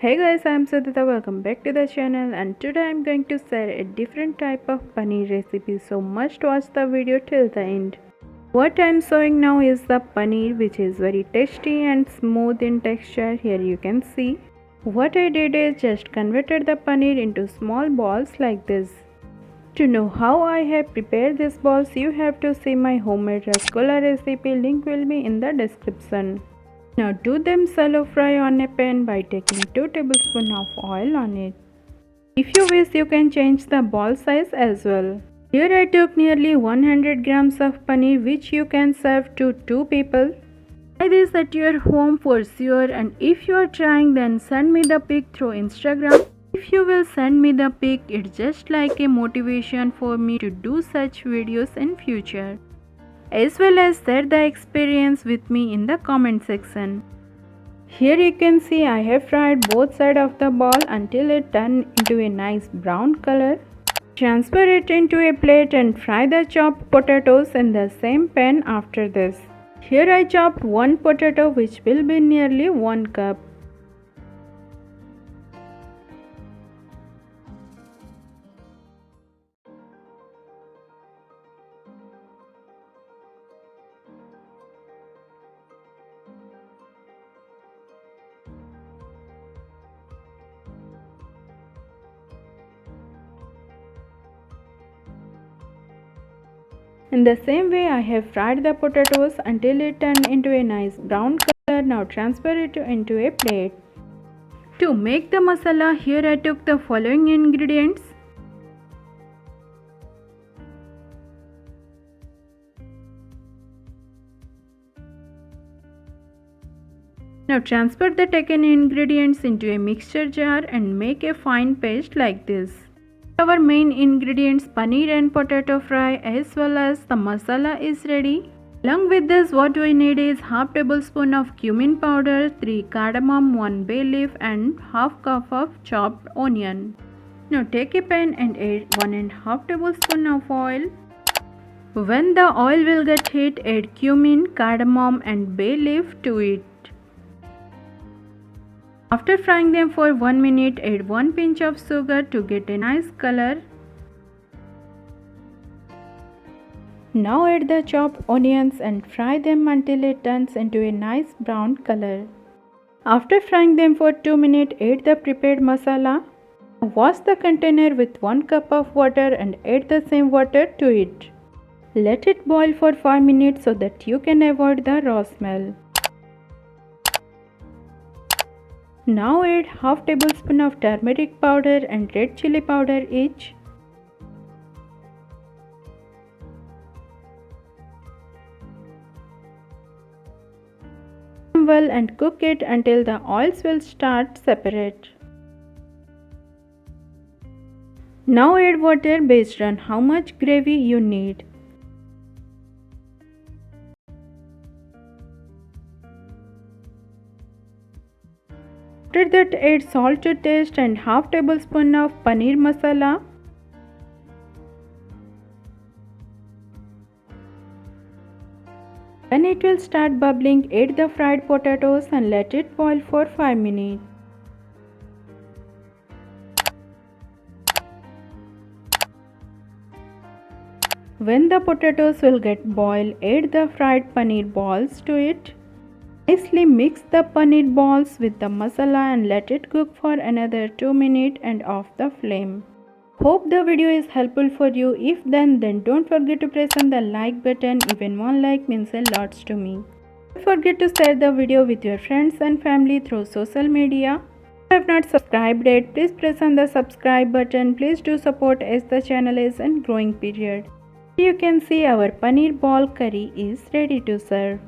Hey guys, I'm Sadhita. Welcome back to the channel, and today I'm going to share a different type of paneer recipe, so must watch the video till the end. What I'm showing now is the paneer, which is very tasty and smooth in texture. Here you can see. What I did is just converted the paneer into small balls like this. To know how I have prepared these balls, you have to see my homemade rasgulla recipe. Link will be in the description. Now do them shallow fry on a pan by taking 2 tablespoons of oil on it. If you wish, you can change the ball size as well. Here I took nearly 100 grams of paneer, which you can serve to 2 people. Try this at your home for sure, and if you are trying, then send me the pic through Instagram. If you will send me the pic, it's just like a motivation for me to do such videos in future, as well as share the experience with me in the comment section. Here you can see I have fried both sides of the ball until it turned into a nice brown color. Transfer it into a plate and fry the chopped potatoes in the same pan after this. Here I chopped one potato, which will be nearly 1 cup. In the same way, I have fried the potatoes until it turned into a nice brown color. Now transfer it into a plate. To make the masala, here I took the following ingredients. Now transfer the taken ingredients into a mixture jar and make a fine paste like this. Our main ingredients, paneer and potato fry, as well as the masala, is ready. Along with this, what we need is half tablespoon of cumin powder, 3 cardamom, 1 bay leaf, and half cup of chopped onion. Now take a pan and add 1.5 tablespoon of oil. When the oil will get heat, add cumin, cardamom, and bay leaf to it. After frying them for 1 minute, add 1 pinch of sugar to get a nice color. Now add the chopped onions and fry them until it turns into a nice brown color. After frying them for 2 minutes, add the prepared masala. Wash the container with 1 cup of water and add the same water to it. Let it boil for 5 minutes so that you can avoid the raw smell. Now add half tablespoon of turmeric powder and red chili powder each. Well, and cook it until the oils will start separate. Now add water based on how much gravy you need. After that, add salt to taste and half tablespoon of paneer masala. When it will start bubbling, add the fried potatoes and let it boil for 5 minutes. When the potatoes will get boiled, add the fried paneer balls to it. Nicely mix the paneer balls with the masala and let it cook for another 2 minutes and off the flame. Hope the video is helpful for you. If then don't forget to press on the like button. Even 1 like means a lot to me. Don't forget to share the video with your friends and family through social media. If you have not subscribed yet, please press on the subscribe button. Please do support as the channel is in growing period. You can see our paneer ball curry is ready to serve.